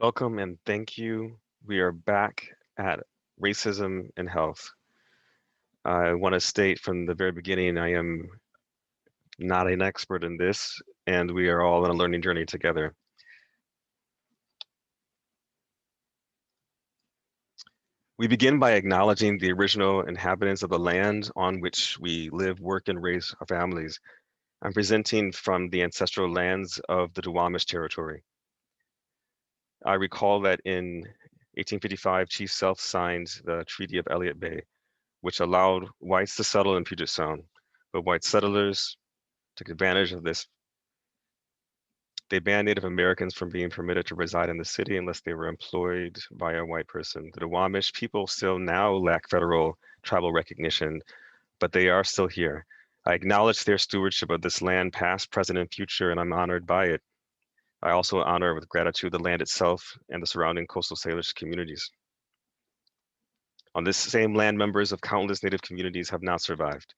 Welcome and thank you. We are back at Racism in Health. I want to state from the very beginning, I am not an expert in this, and we are all on a learning journey together. We begin by acknowledging the original inhabitants of the land on which we live, work, and raise our families. I'm presenting from the ancestral lands of the Duwamish territory. I recall that in 1855, Chief Sealth signed the Treaty of Elliott Bay, which allowed whites to settle in Puget Sound. But white settlers took advantage of this. They banned Native Americans from being permitted to reside in the city unless they were employed by a white person. The Duwamish people still now lack federal tribal recognition, but they are still here. I acknowledge their stewardship of this land, past, present, and future, and I'm honored by it. I also honor with gratitude the land itself and the surrounding coastal Salish communities. On this same land, members of countless Native communities have not survived.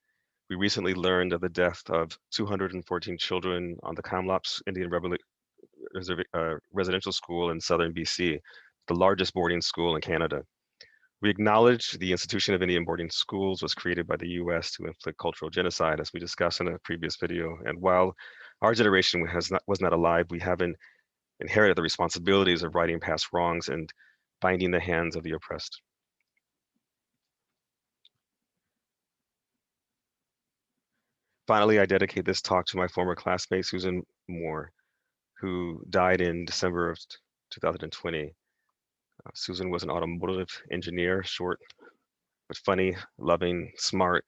We recently learned of the death of 214 children on the Kamloops Indian Residential School in southern BC, the largest boarding school in Canada. We acknowledge the institution of Indian boarding schools was created by the US to inflict cultural genocide, as we discussed in a previous video. And while our generation was not alive, we haven't inherited the responsibilities of righting past wrongs and binding the hands of the oppressed. Finally, I dedicate this talk to my former classmate, Susan Moore, who died in December of 2020. Susan was an automotive engineer, short but funny, loving, smart,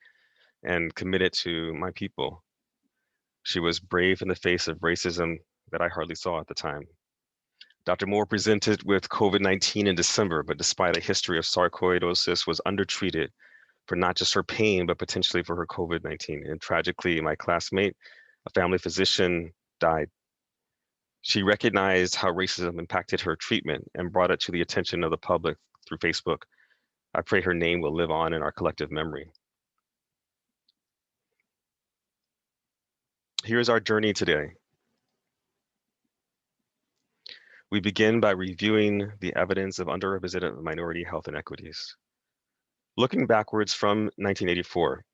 and committed to my people. She was brave in the face of racism that I hardly saw at the time. Dr. Moore presented with COVID-19 in December, but despite a history of sarcoidosis, was undertreated for not just her pain, but potentially for her COVID-19. And tragically, my classmate, a family physician, died. She recognized how racism impacted her treatment and brought it to the attention of the public through Facebook. I pray her name will live on in our collective memory. Here's our journey today. We begin by reviewing the evidence of underrepresented minority health inequities. Looking backwards from 1984,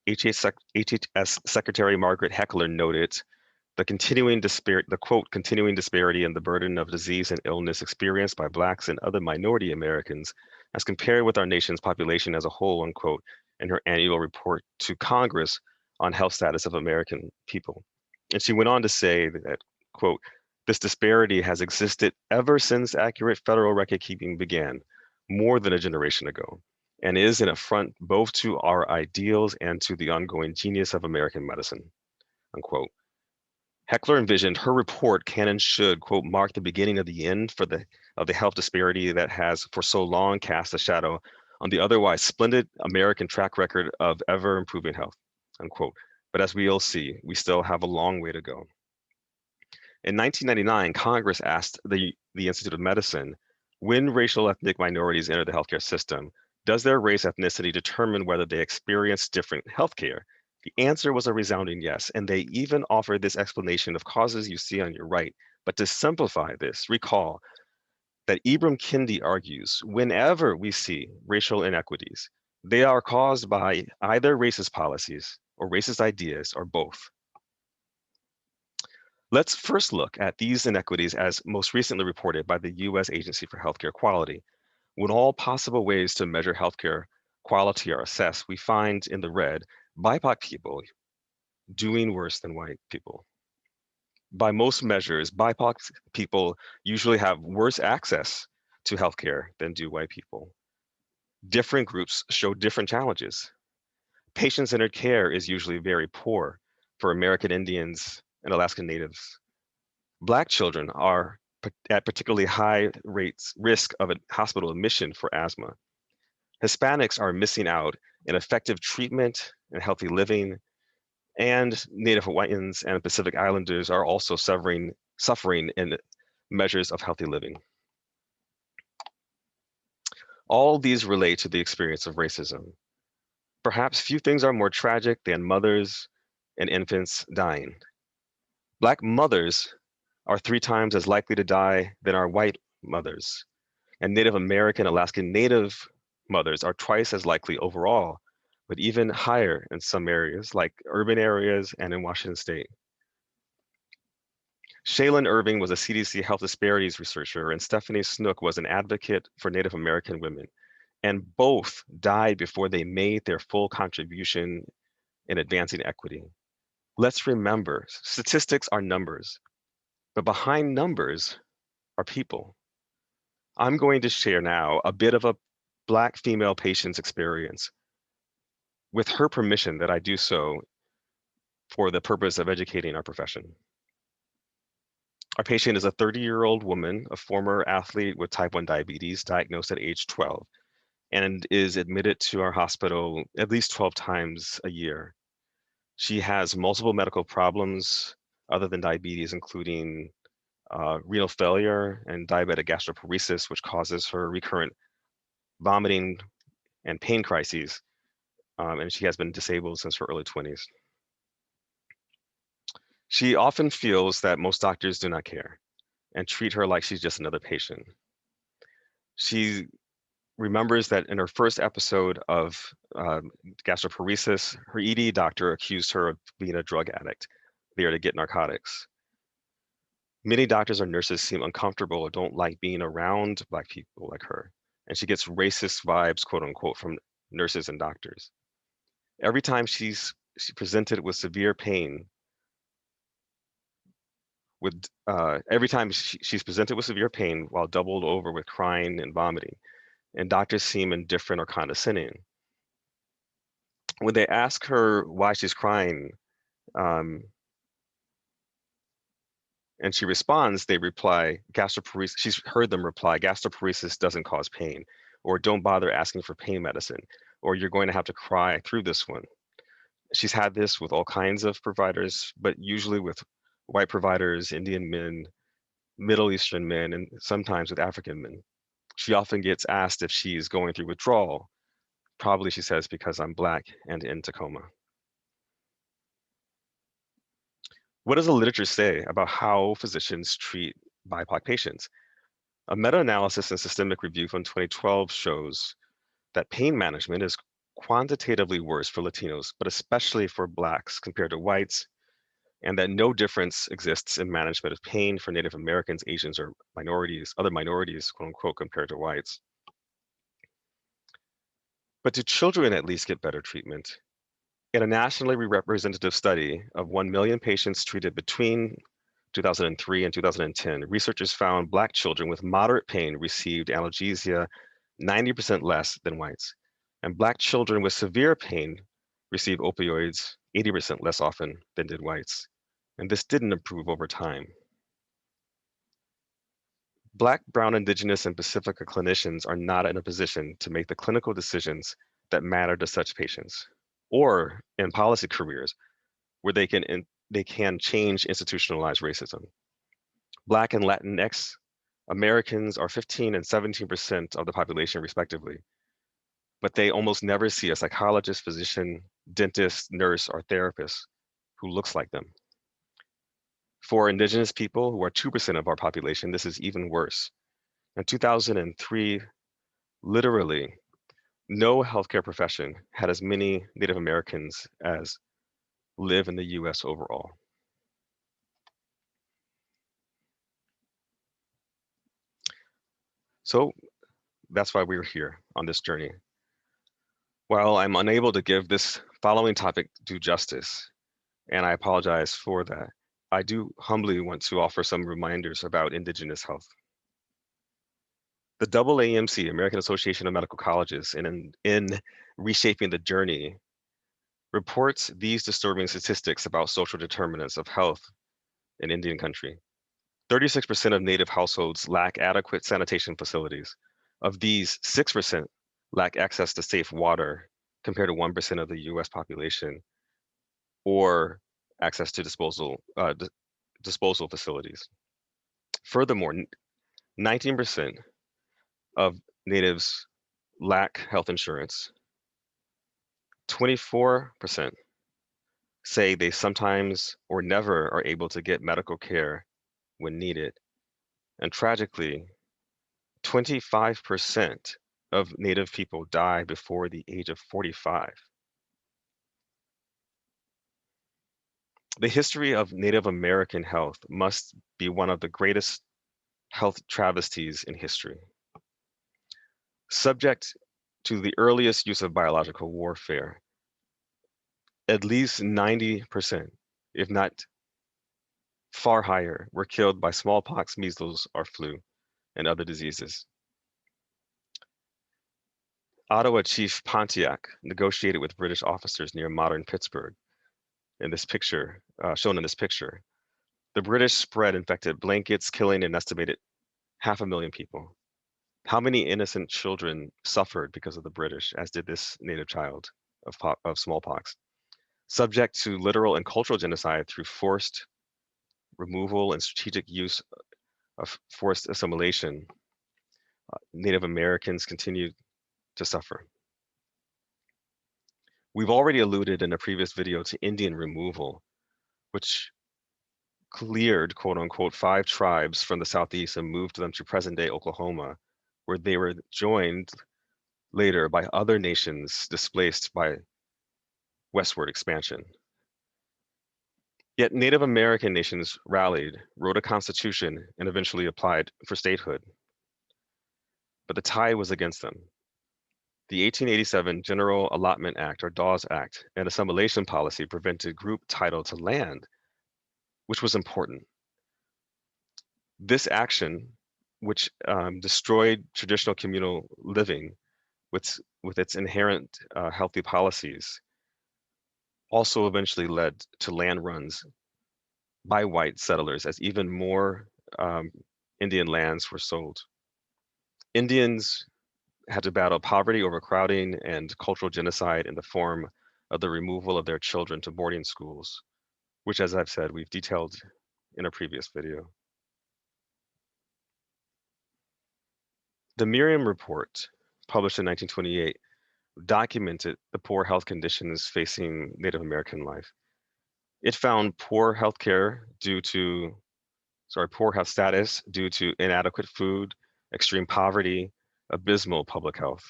HHS Secretary Margaret Heckler noted the quote, continuing disparity in the burden of disease and illness experienced by Blacks and other minority Americans as compared with our nation's population as a whole, unquote, in her annual report to Congress on health status of American people. And she went on to say that, quote, this disparity has existed ever since accurate federal record keeping began, more than a generation ago, and is an affront both to our ideals and to the ongoing genius of American medicine, unquote. Heckler envisioned her report can and should, quote, mark the beginning of the end of the health disparity that has for so long cast a shadow on the otherwise splendid American track record of ever improving health, unquote. But as we'll see, we still have a long way to go. In 1999, Congress asked the Institute of Medicine, when racial ethnic minorities enter the healthcare system, does their race ethnicity determine whether they experience different healthcare? The answer was a resounding yes, and they even offered this explanation of causes you see on your right. But to simplify this, recall that Ibram Kendi argues whenever we see racial inequities, they are caused by either racist policies or racist ideas or both. Let's first look at these inequities as most recently reported by the US Agency for Healthcare Quality. When all possible ways to measure healthcare quality are assessed, we find in the red BIPOC people doing worse than white people. By most measures, BIPOC people usually have worse access to healthcare than do white people. Different groups show different challenges. Patient-centered care is usually very poor for American Indians and Alaskan Natives. Black children are at particularly high risk of a hospital admission for asthma. Hispanics are missing out in effective treatment and healthy living, and Native Hawaiians and Pacific Islanders are also suffering in measures of healthy living. All these relate to the experience of racism. Perhaps few things are more tragic than mothers and infants dying. Black mothers are 3 times as likely to die than are white mothers. And Native American, Alaskan Native mothers are twice as likely overall, but even higher in some areas, like urban areas and in Washington State. Shaylin Irving was a CDC health disparities researcher, and Stephanie Snook was an advocate for Native American women. And both died before they made their full contribution in advancing equity. Let's remember, statistics are numbers, but behind numbers are people. I'm going to share now a bit of a Black female patient's experience with her permission that I do so for the purpose of educating our profession. Our patient is a 30-year-old woman, a former athlete with type 1 diabetes, diagnosed at age 12, and is admitted to our hospital at least 12 times a year. She has multiple medical problems other than diabetes, including renal failure and diabetic gastroparesis, which causes her recurrent vomiting and pain crises. And she has been disabled since her early 20s. She often feels that most doctors do not care and treat her like she's just another patient. She remembers that in her first episode of gastroparesis, her ED doctor accused her of being a drug addict there to get narcotics. Many doctors or nurses seem uncomfortable or don't like being around Black people like her, and she gets racist vibes, quote unquote, from nurses and doctors. Every time she presented with severe pain, every time she's presented with severe pain while doubled over with crying and vomiting, and doctors seem indifferent or condescending. When they ask her why she's crying, um, and she responds, they reply, gastroparesis. She's heard them reply, gastroparesis doesn't cause pain, or don't bother asking for pain medicine, or you're going to have to cry through this one. She's had this with all kinds of providers, but usually with white providers, Indian men, Middle Eastern men, and sometimes with African men. She often gets asked if she's going through withdrawal. Probably, she says, because I'm Black and in Tacoma. What does the literature say about how physicians treat BIPOC patients? A meta-analysis and systemic review from 2012 shows that pain management is quantitatively worse for Latinos, but especially for Blacks compared to whites, and that no difference exists in management of pain for Native Americans, Asians, or minorities, other minorities, quote unquote, compared to whites. But do children at least get better treatment? In a nationally representative study of 1 million patients treated between 2003 and 2010, researchers found Black children with moderate pain received analgesia 90% less than whites, and Black children with severe pain received opioids 80% less often than did whites. And this didn't improve over time. Black, Brown, Indigenous, and Pacifica clinicians are not in a position to make the clinical decisions that matter to such patients, or in policy careers where they can change institutionalized racism. Black and Latinx Americans are 15 and 17% of the population, respectively, but they almost never see a psychologist, physician, dentist, nurse, or therapist who looks like them. For Indigenous people, who are 2% of our population, this is even worse. In 2003, literally, no healthcare profession had as many Native Americans as live in the US overall. So that's why we're here on this journey. While I'm unable to give this following topic due justice, and I apologize for that, I do humbly want to offer some reminders about Indigenous health. The AAMC, American Association of Medical Colleges, in Reshaping the Journey, reports these disturbing statistics about social determinants of health in Indian country. 36% of Native households lack adequate sanitation facilities. Of these, 6% lack access to safe water, compared to 1% of the US population, or access to disposal facilities. Furthermore, 19% of natives lack health insurance. 24% say they sometimes or never are able to get medical care when needed. And tragically, 25% of Native people die before the age of 45. The history of Native American health must be one of the greatest health travesties in history. Subject to the earliest use of biological warfare, at least 90%, if not far higher, were killed by smallpox, measles, or flu, and other diseases. Ottawa Chief Pontiac negotiated with British officers near modern Pittsburgh. In this picture, shown in this picture, the British spread infected blankets, killing an estimated 500,000 people. How many innocent children suffered because of the British, as did this native child of smallpox? Subject to literal and cultural genocide through forced removal and strategic use of forced assimilation, Native Americans continue to suffer. We've already alluded in a previous video to Indian removal, which cleared, quote unquote, 5 tribes from the Southeast and moved them to present-day Oklahoma, where they were joined later by other nations displaced by westward expansion. Yet Native American nations rallied, wrote a constitution, and eventually applied for statehood. But the tide was against them. The 1887 General Allotment Act, or Dawes Act, and assimilation policy prevented group title to land, which was important. This action, which destroyed traditional communal living with its inherent healthy policies, also eventually led to land runs by white settlers as even more Indian lands were sold. Indians had to battle poverty, overcrowding, and cultural genocide in the form of the removal of their children to boarding schools, which, as I've said, we've detailed in a previous video. The Merriam Report, published in 1928, documented the poor health conditions facing Native American life. It found poor health status due to inadequate food, extreme poverty, abysmal public health,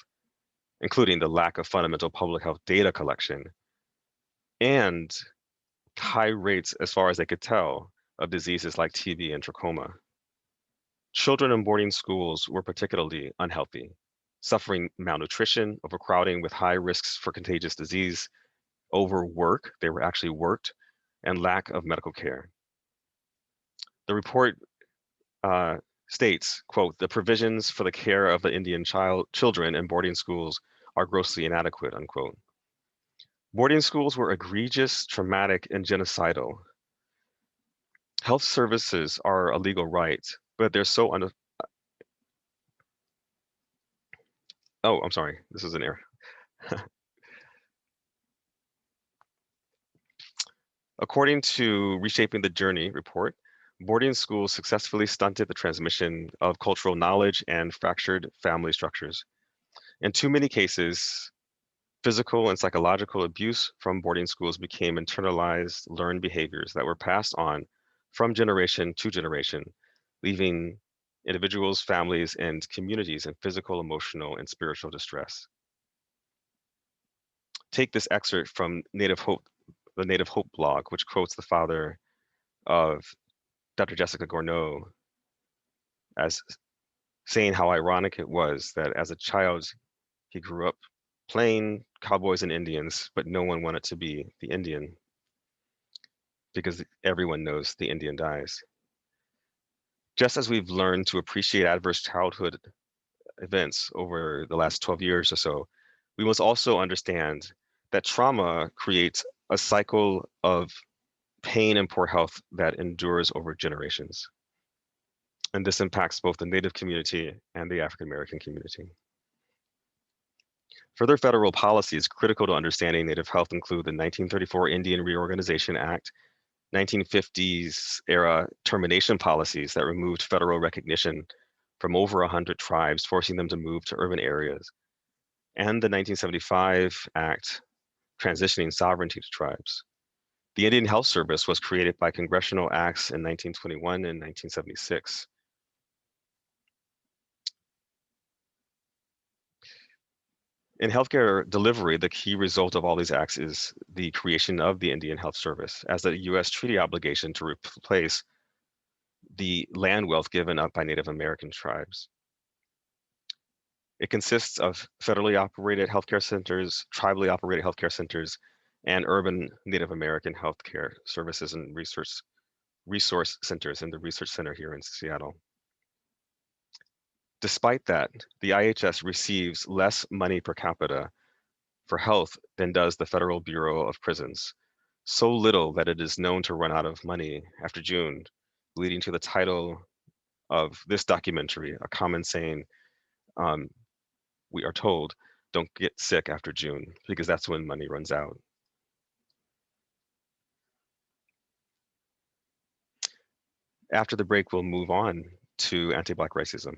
including the lack of fundamental public health data collection, and high rates, as far as they could tell, of diseases like TB and trachoma. Children in boarding schools were particularly unhealthy, suffering malnutrition, overcrowding with high risks for contagious disease, overwork, they were actually worked, and lack of medical care. The report states, quote, "The provisions for the care of the Indian children in boarding schools are grossly inadequate," unquote. Boarding schools were egregious, traumatic, and genocidal. Health services are a legal right, but they're so oh, I'm sorry, this is an error. According to Reshaping the Journey report, boarding schools successfully stunted the transmission of cultural knowledge and fractured family structures. In too many cases, physical and psychological abuse from boarding schools became internalized learned behaviors that were passed on from generation to generation, leaving individuals, families, and communities in physical, emotional, and spiritual distress. Take this excerpt from the Native Hope blog, which quotes the father of Dr. Jessica Gorneau as saying how ironic it was that as a child, he grew up playing cowboys and Indians, but no one wanted to be the Indian because everyone knows the Indian dies. Just as we've learned to appreciate adverse childhood events over the last 12 years or so, we must also understand that trauma creates a cycle of pain and poor health that endures over generations. And this impacts both the Native community and the African American community. Further federal policies critical to understanding Native health include the 1934 Indian Reorganization Act, 1950s era termination policies that removed federal recognition from over 100 tribes, forcing them to move to urban areas, and the 1975 Act transitioning sovereignty to tribes. The Indian Health Service was created by congressional acts in 1921 and 1976. In healthcare delivery, the key result of all these acts is the creation of the Indian Health Service as a U.S. treaty obligation to replace the land wealth given up by Native American tribes. It consists of federally operated healthcare centers, tribally operated healthcare centers, and urban Native American healthcare services and resource centers in the research center here in Seattle. Despite that, the IHS receives less money per capita for health than does the Federal Bureau of Prisons, so little that it is known to run out of money after June, leading to the title of this documentary, a common saying, we are told, don't get sick after June, because that's when money runs out. After the break, we'll move on to anti-Black racism.